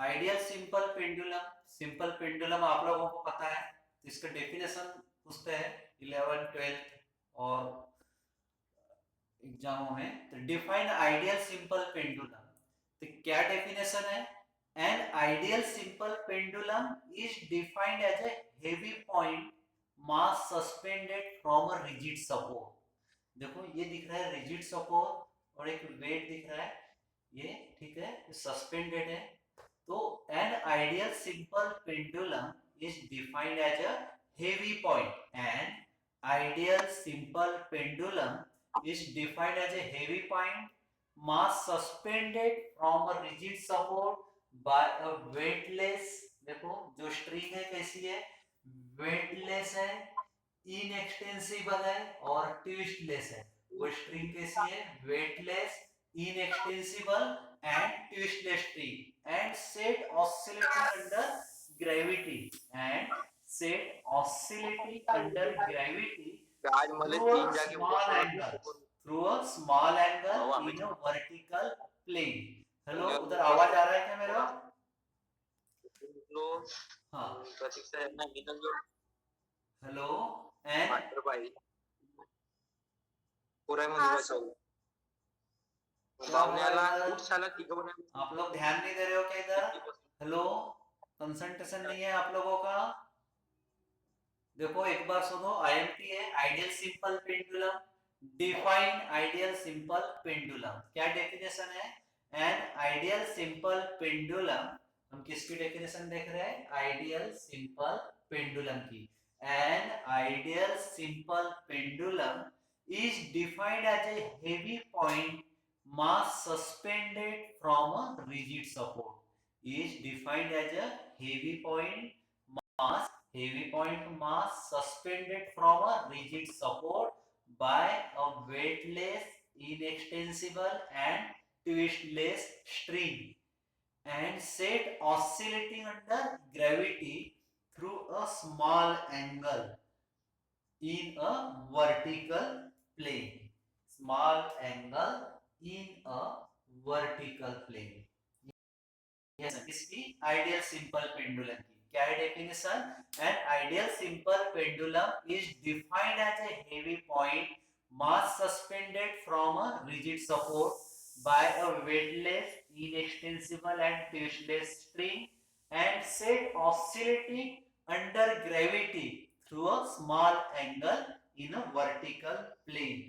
Ideal simple pendulum आप लोगों को पता है, इसका डेफिनेशन पूछते हैं 11 12 और एग्जामों में। तो डिफाइन आइडियल सिंपल पेंडुलम, तो क्या डेफिनेशन है? An ideal simple pendulum is defined as a heavy point mass suspended from a rigid support. देखो ये दिख रहा है रिजिड सपोर्ट और एक वेट दिख रहा है, ये ठीक है, सस्पेंडेड है। तो an ideal simple pendulum is defined as a heavy point. An ideal simple pendulum is defined as a heavy point mass suspended from a rigid support by a weightless, देखो जो स्ट्रिंग है कैसी है, weightless है, inextensible है और ट्विस्टलेस है। वो स्ट्रिंग कैसी है, weightless, inextensible and twistless string and set oscillating under gravity and set oscillating under gravity आज मला through a तीन जागे small angle through a small angle in a vertical plane। Hello, उधर आवाज आ रहा है क्या मेरा? हाँ, प्रतीक्षा यांना निधन जो हेलो एंड मास्टर भाई पूरा मध्ये बसवलं बावण्याला खूप साला टिकवण्या आप लोग ध्यान नहीं दे रहे हो क्या इधर? हेलो, कंसंट्रेशन नहीं है आप लोगों का? देखो एक बार सुनो, आईएमपी है ideal simple pendulum. Define ideal simple pendulum, क्या डेफिनेशन है? एन आइडियल सिंपल पेंडुलम, हम किसकी डेफिनेशन देख रहे हैं? आइडियल सिंपल पेंडुलम की। An ideal simple pendulum is defined as a heavy point mass suspended from a rigid support, is defined as a heavy point mass suspended from a rigid support by a weightless, inextensible and twistless string and set oscillating under gravity through a small angle in a vertical plane, small angle in a vertical plane। yes, इसकी ideal simple pendulum की क्या है definition? An ideal simple pendulum is defined as a heavy point mass suspended from a rigid support by a weightless, inextensible and twistless string and set oscillating under gravity through a small angle in a vertical plane।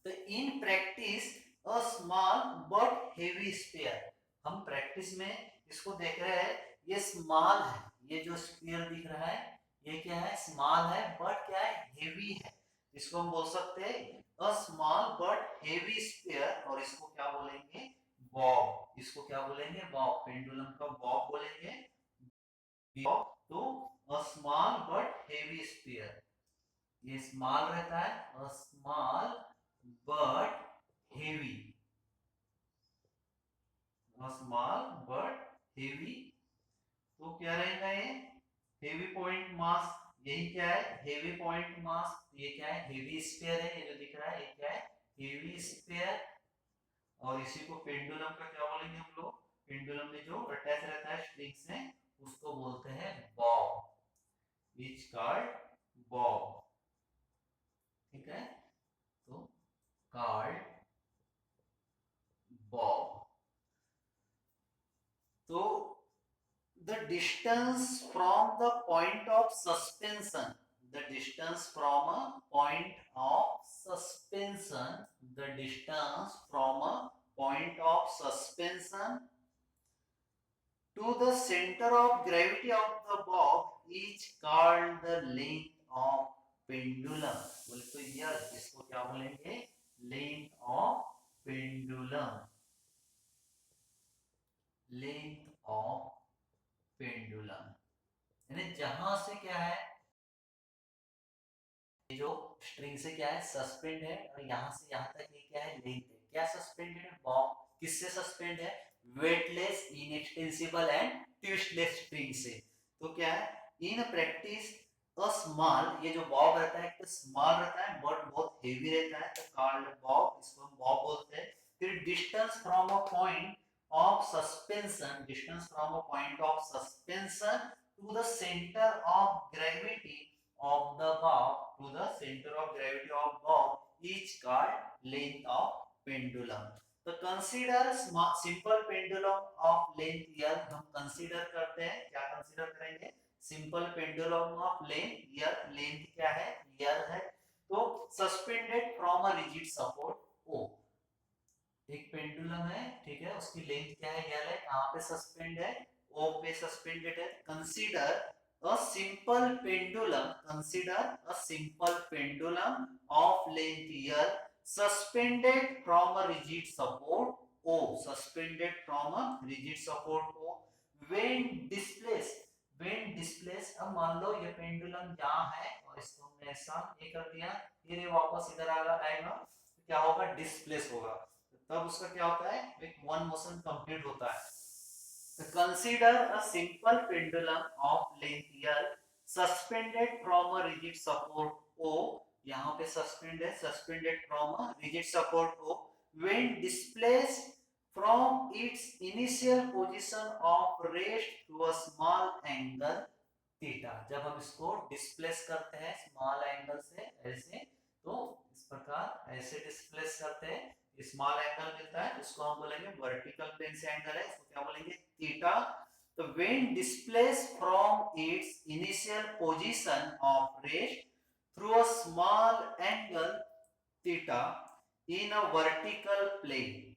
तो in practice a small but heavy sphere, हम practice में इसको देख रहे हैं, ये small है, ये जो स्फीयर दिख रहा है ये क्या है, स्मॉल है बट क्या है, हेवी है। इसको हम बोल सकते हैं a small but heavy sphere, और इसको क्या बोलेंगे, बॉब। इसको क्या बोलेंगे, बॉब, पेंडुलम का बॉब बोलेंगे, बॉब। तो a small but heavy sphere, ये स्मॉल रहता है, a small but heavy, small but heavy। तो क्या रहेगा ये, हेवी पॉइंट मास, यही क्या है, हेवी पॉइंट मास। ये क्या है, हेवी स्फीयर है, ये जो दिख रहा है ये क्या है, हेवी स्फीयर। और इसी को पेंडुलम का क्या बोलेंगे हम लोग, पेंडुलम में जो अटैच रहता है स्ट्रिंग से उसको बोलते हैं बॉब, इज कॉल्ड बॉब। ठीक है, तो कॉल्ड बॉब। तो the distance from the point of suspension, the distance from a point of suspension, the distance from a point of suspension to the center of gravity of the bob is called the length of pendulum। बोले तो yes, इसको क्या बोलेंगे, length of pendulum, length of pendulum। यानी जहां से क्या है, जो स्ट्रिंग से क्या है, सस्पेंड है, और यहां से यहां तक ये क्या है, लेंथ है। क्या सस्पेंडेड है, बॉब। किससे सस्पेंड है, वेटलेस, इनएक्सटेंसिबल एंड ट्विस्टलेस स्ट्रिंग से। तो क्या है, इन प्रैक्टिस अ स्मॉल, ये जो बॉब रहता है तो स्मॉल रहता है बट बहुत हेवी रहता है, तो कॉल्ड बॉब, इसको हम बॉब बोलते हैं। फिर distance from a point of suspension, distance from a point of suspension to the center of gravity of the bob, to the center of gravity of bob is called length of pendulum. तो consider simple pendulum of length L, हम consider करते हैं, क्या consider करेंगे, simple pendulum of length L, length क्या है, L है, तो suspended from a rigid support O, एक पेंडुलम है, ठीक है, उसकी लेंथ क्या है, यल है, कहां पे सस्पेंड है, ओ पे सस्पेंडेड है, consider a simple pendulum, consider a simple pendulum of length L suspended from a rigid support O, suspended from a rigid support O, when displaced, when displaced, अब मान लो ये पेंडुलम यहाँ है और इसको हमने ऐसा ये कर दिया, फिर ये वापस इधर आएगा, तो क्या होगा, डिस्प्लेस होगा, तब उसका क्या होता है, एक वन मोशन कंप्लीट होता है. Consider a simple pendulum of length L suspended from a rigid support O, यहाँ पे suspend है, suspended from a rigid support O, when displaced from its initial position of rest to a small angle theta. जब हम इसको displace करते हैं small angle से ऐसे, तो इस प्रकार ऐसे डिस्प्लेस करते हैं, स्मॉल एंगल मिलता है, उसको हम बोलेंगे वर्टिकल प्लेन से एंगल है, इसको क्या बोलेंगे, थीटा. तो when displaced from its initial position of rest through a small angle theta in a vertical plane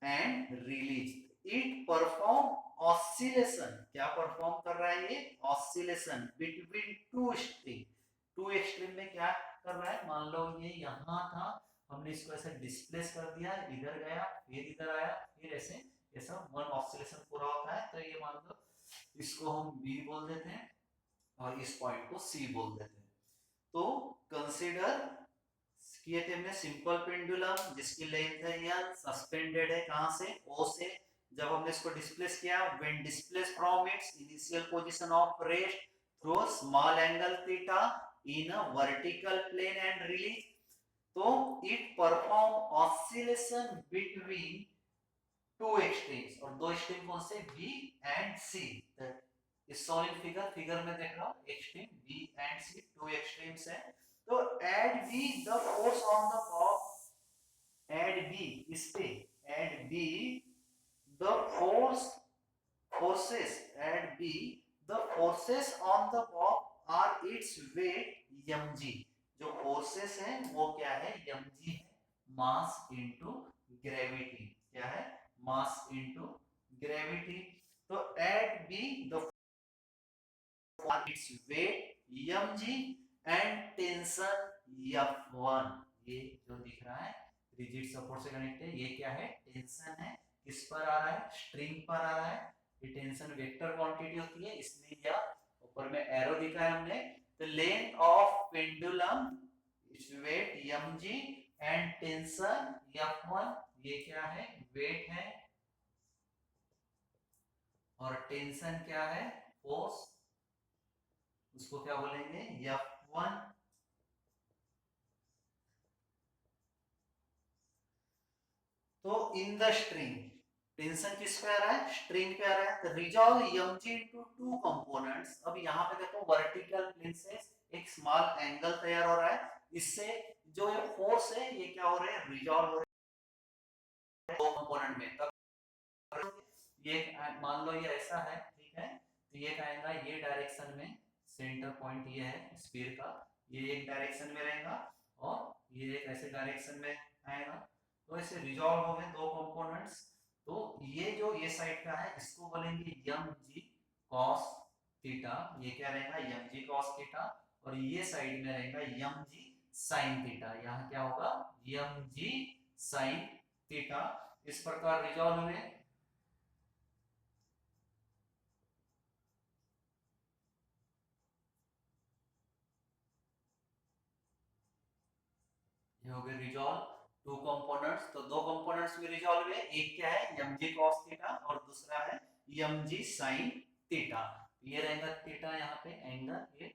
and released, it perform oscillation, क्या परफॉर्म कर रहा है ये, oscillation between two string, two extreme में क्या कर रहा है, मान लो ये यहाँ था, हमने इसको ऐसे डिस्प्लेस कर दिया, इधर गया, फिर इधर आया, फिर ऐसे ऐसा वन ऑसिलेशन पूरा होता है, तो ये मान लो इसको हम बी बोल देते हैं और इस पॉइंट को सी बोल देते हैं. तो कंसीडर किए थे हमने सिंपल पेंडुलम जिसकी लेंथ है या सस्पेंडेड है, कहां से, ओ से, जब हमने इसको डिस्प्लेस किया, when displace from its initial position of rest through a small angle theta in a vertical plane and release, तो it perform oscillation between two extremes, और दो एक्सट्रीम कौन से, बी एंड सी. इस सॉलिड फिगर में देख रहा हूं, extreme B and C, two extremes है. तो at B the force on the bob, at B इस पे, at B the forces, at B the forces on the bob are its weight mg, जो forces हैं वो क्या है, mg है, मास इनटू ग्रेविटी, क्या है, मास इनटू ग्रेविटी. तो at B the its weight mg and tension F1, ये जो दिख रहा है रिजिड सपोर्ट से कनेक्ट है, ये क्या है, टेंशन है, किस पर आ रहा है, स्ट्रिंग पर आ रहा है, ये टेंशन वेक्टर क्वांटिटी होती है, इसलिए यह ऊपर में एरो दिखा है हमने. The length of pendulum its weight mg and tension F1, ये क्या है, वेट है, और टेंशन क्या है, फोर्स, उसको क्या बोलेंगे, F1. तो इन द स्ट्रिंग टेंशन किस पे आ रहा है, स्ट्रिंग पे आ रहा है, तो resolve mg into two components. अब यहाँ पे देखो वर्टिकल प्लेन से एक स्मॉल एंगल तैयार हो रहा है, इससे जो ये फोर्स है ये क्या हो रहे हैं, रिजॉल्व हो रहे हैं दो कंपोनेंट में. तब ये मान लो ये ऐसा है, ठीक है, तो ये आएगा ये डायरेक्शन में, सेंटर पॉइंट ये है स्फीयर का, ये एक डायरेक्शन में रहेगा और ये एक ऐसे डायरेक्शन में आएगा, तो ऐसे रिजॉल्व हो गए दो कंपोनेंट्स. तो ये जो ये साइड का है इसको बोलेंगे mg cos थीटा, ये क्या रहेगा, mg cos थीटा, और ये साइड में रहेगा mg sin थीटा, यहाँ क्या होगा, mg sin थीटा. इस प्रकार रिजॉल्व हुए. ये हो गए रिजॉल्व टू कंपोनेंट्स, तो दो कंपोनेंट्स में रिजॉल्व है, एक क्या है mg cos थीटा और दूसरा है mg sin थीटा. ये रहेगा थीटा यहाँ पे एंगल ये,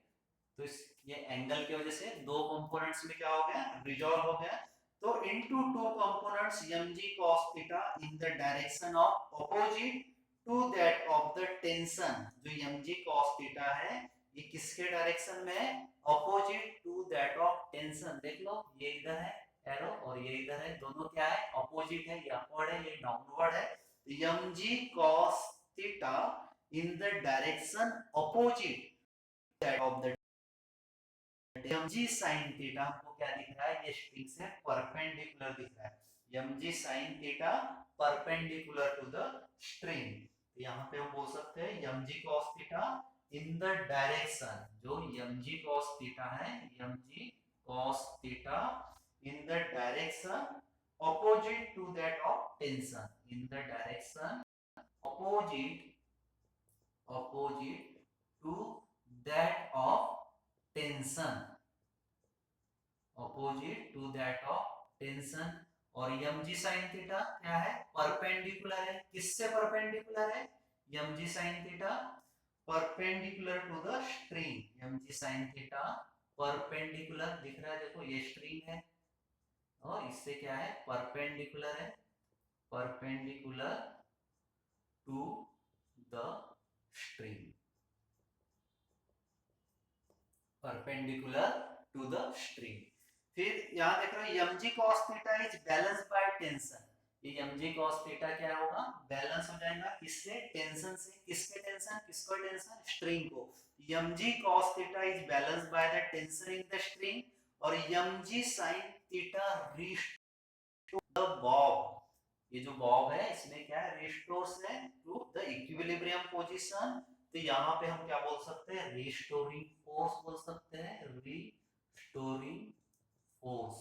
तो इस ये एंगल की वजह से दो कंपोनेंट्स में क्या हो गया, रिजॉल्व हो गया. तो into two components mg cos theta in the direction of opposite to that of the tension. जो mg cos theta है ये किसके डायरेक्शन में है? Opposite to that of tension. देख लो ये इधर है एरो और ये इधर है, दोनों क्या है? अपोजिट है, ये अपवर्ड है ये डाउनवर्ड है। तो mg cos theta in the direction opposite that of the mg sin theta हमको क्या दिख रहा है? ये स्ट्रिंग से परपेंडिकुलर दिख रहा है। mg sin theta perpendicular to the string. तो यहाँ पे हम बोल सकते हैं mg cos theta in the direction, जो mg cos theta है mg cos theta in the direction opposite to that of tension, in the direction opposite to that of tension, opposite to that of tension। और mg sin theta क्या है? Perpendicular है। किससे perpendicular है? mg sin theta perpendicular to the string. mg sin theta perpendicular दिख रहा है, देखो ये स्ट्रिंग है और इससे क्या है? परपेंडिकुलर है, perpendicular to the string, perpendicular to the string. फिर यहाँ देख रहे हो mg cos theta is balance by tension. ये mg cos थीटा क्या होगा? बैलेंस हो जाएगा किससे? टेंशन से। किसके टेंशन? किसको टेंशन? स्ट्रिंग को। mg cos theta is balance by the tension in the string और mg sin theta restore the Bob. ये जो बॉब है इसमें क्या है? रिस्टोर्स है टू द इक्विलिब्रियम पोजीशन। तो यहाँ पे हम क्या बोल सकते हैं? रिस्टोरिंग फोर्स बोल सकते हैं, रिस्टोरिंग फोर्स।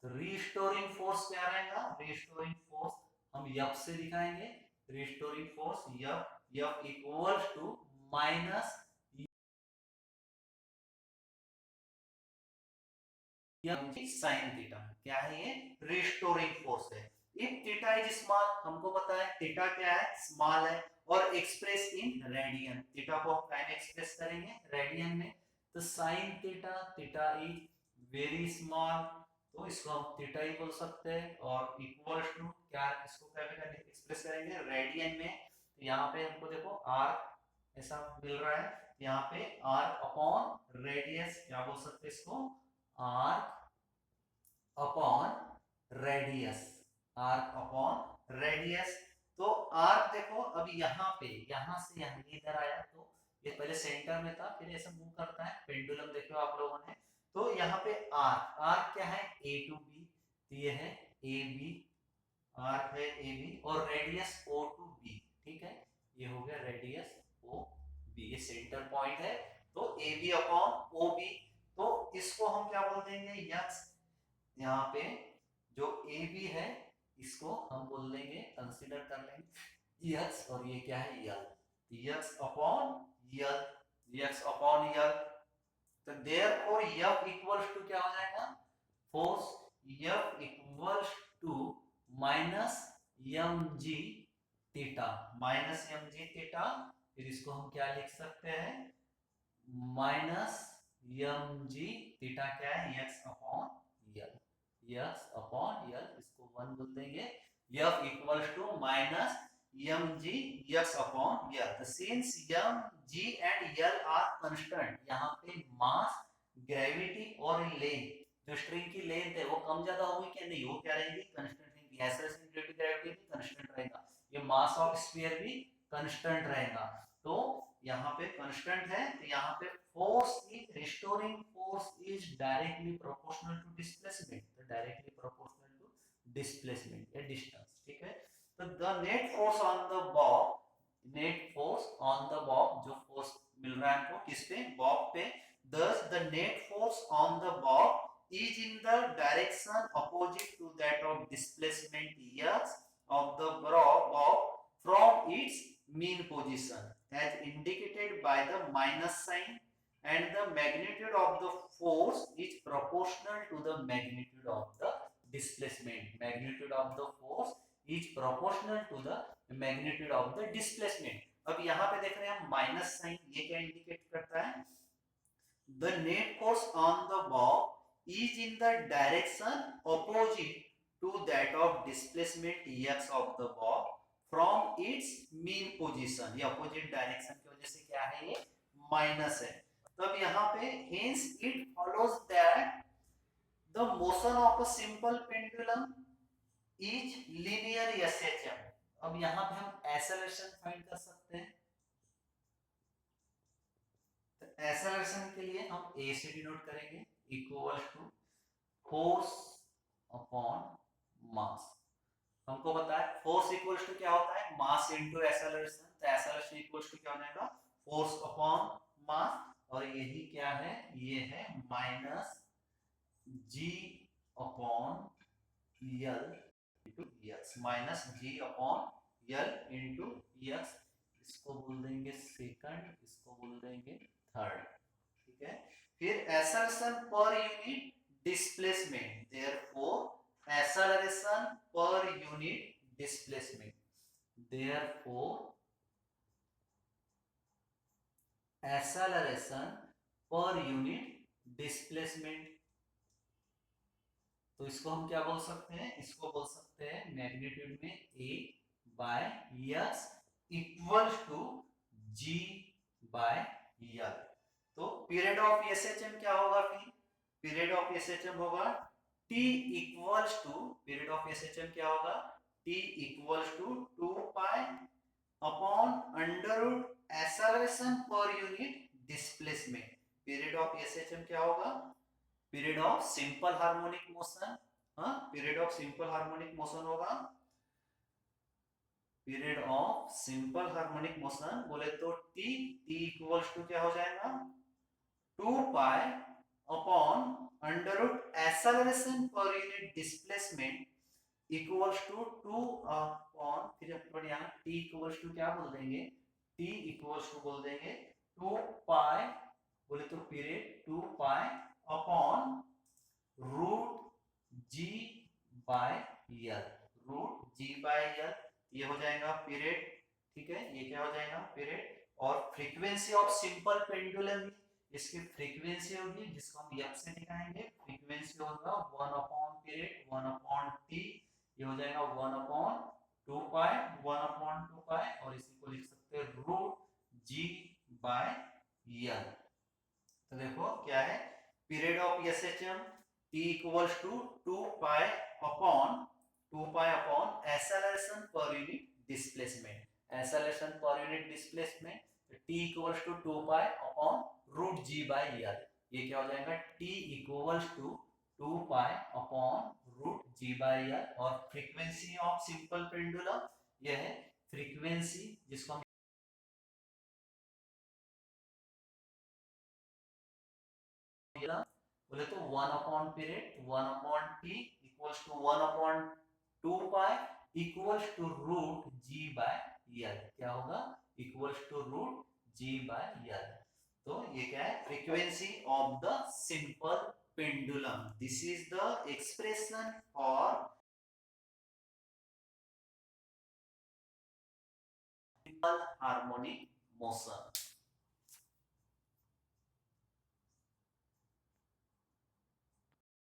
तो रिस्टोरिंग फोर्स क्या रहेगा? रिस्टोरिंग फोर्स हम F से दिखाएंगे। Restoring force F equals to minus sine theta. क्या है ये? रिस्टोरिंग फोर्स है। इफ थीटा इज स्मॉल, हमको पता है थीटा क्या है? स्मॉल है और एक्सप्रेस इन रेडियन। थीटा को हम कैसे एक्सप्रेस करेंगे? रेडियन में। तो sine theta, theta is very small, तो इसको हम थीटा ही बोल सकते हैं और इक्वल्स टू क्या, इसको क्या एक्सप्रेस करेंगे? रेडियन में। तो यहाँ पे हमको देखो r ऐसा मिल रहा है, यहाँ पे r अपॉन रेडियस क्या बोल सकते हैं इसको? r upon radius, r upon radius. तो r देखो अब यहाँ पे, यहाँ से यहाँ इधर आया तो ये पहले सेंटर में था, फिर ऐसा मूव करता है पेंडुलम, देखो आप लोगों ने। तो यहाँ पे r क्या है? a टू b, तो ये है ab, r है ab और रेडियस o टू b। ठीक है, ये हो गया रेडियस o b, ये सेंटर पॉइंट है। तो ab अपॉन o b, तो इसको हम क्या बोल देंगे? यक्स। यहाँ पे जो ए बी है इसको हम बोल देंगे, कंसीडर कर लेंगे यक्स, और ये क्या है? L. X upon L, x upon L. तो देयरफॉर एफ इक्वल्स टू क्या हो जाएगा? Force F equals to minus m g theta, minus m g theta. फिर इसको हम क्या लिख सकते हैं? माइनस एम जी थीटा क्या है? X upon L, x upon L, इसको 1 बोल देंगे। F equals to minus m g x upon L. तो since m g and L are constant, यहाँ पे मास, ग्रेविटी और लेंथ, जो स्ट्रिंग की लेंथ है वो कम ज्यादा होगी क्या? नहीं, वो क्या रहेगी? कांस्टेंट रहेगी। एसएस ग्रेविटी भी कांस्टेंट रहेगा, ये मास ऑफ स्फीयर भी कांस्टेंट रहेगा। तो यहाँ पे कांस्टेंट है, तो यहाँ पे force is, restoring force is directly proportional to displacement, तो डायरेक्टली प्रोपोर्शनल टू डिस्प्लेसमेंट या डिस्टेंस। ठीक है, तो the net force on the bob, net force on the bob, जो फोर्स मिल रहा है हमको किस पे? बॉब पे। thus the net force on the bob is in the direction opposite to that of displacement x of the bob from its mean position, as indicated by the minus sign, and the magnitude of the force is proportional to the magnitude of the displacement. Magnitude of the force is proportional to the magnitude of the displacement. अब यहाँ पे देख रहे हैं हम minus sign, ये क्या indicate करता है? The net force on the bob is in the direction opposite to that of displacement x of the ball from its mean position। ये opposite direction की वजह से क्या है, ये माइनस है। तब यहाँ पे hence it follows that the motion of a simple pendulum is linear SHM। अब यहाँ पे हम acceleration फाइंड कर सकते हैं। एक्सेलरेशन के लिए हम ए से डिनोट करेंगे, equal to force upon mass. हमको पता है फोर्स इक्वल टू क्या होता है, मास इनटू एक्सेलरेशन। तो एक्सेलरेशन इक्वल टू क्या हो जाएगा, फोर्स अपॉन मास। और यही क्या है, ये है minus g upon L into x, minus g upon L into x. इसको बोल देंगे सेकंड, इसको बोल देंगे थर्ड। ठीक है, फिर एक्सेलरेशन पर यूनिट डिस्प्लेसमेंट, देयरफॉर एक्सेलरेशन पर यूनिट डिस्प्लेसमेंट, देयरफॉर एक्सेलरेशन पर यूनिट डिस्प्लेसमेंट। तो इसको हम क्या बोल सकते हैं, इसको बोल सकते हैं मैग्नीट्यूड में a by x equal to g by L. तो पीरियड ऑफ एसएचएम क्या होगा, फिर पीरियड ऑफ एसएचएम होगा t equals to, period of SHM क्या होगा, t equals to 2 pi upon under root acceleration पर unit displacement. Period of SHM क्या होगा, period of simple harmonic motion, period of simple harmonic motion होगा, period of simple harmonic motion बोले तो t equals to क्या हो जाएगा, 2 pi upon under root acceleration पर unit displacement equals to 2 upon, फिर अपन यहाँ t इक्वल्स टू क्या बोल देंगे, t इक्वल्स टू बोल देंगे 2 पाई, बोले तो पीरियड 2 पाई अपॉन रूट जी बाय यल, रूट जी बाय यल, ये हो जाएगा पीरियड। ठीक है, ये क्या हो जाएगा पीरियड। और फ्रीक्वेंसी ऑफ सिंपल पेंडुलम, इसकी फ्रीक्वेंसी होगी जिसको हम f से दिखाएंगे, फ्रीक्वेंसी होगा 1 अपॉन पीरियड 1 अपॉन t, ये हो जाएगा 1 अपॉन 2 पाई 1 अपॉन 2 पाई, और इसी को लिख सकते हैं रूट g बाय यल। तो देखो क्या है, period of SHM t equals to 2 pi upon acceleration पर यूनिट डिस्प्लेसमेंट, एक्सेलरेशन पर unit displacement t equals to 2 pi upon root g by L. ये क्या हो जाएगा, t equals to 2 pi upon root g by L. और frequency of simple pendulum ये है frequency जिसको हम बोले तो 1 upon period 1 upon t equals to 1 upon 2 pi equals to root g by L. क्या होगा, equals to root g by L. तो ये क्या है, frequency of the simple pendulum. This is the expression for simple harmonic motion.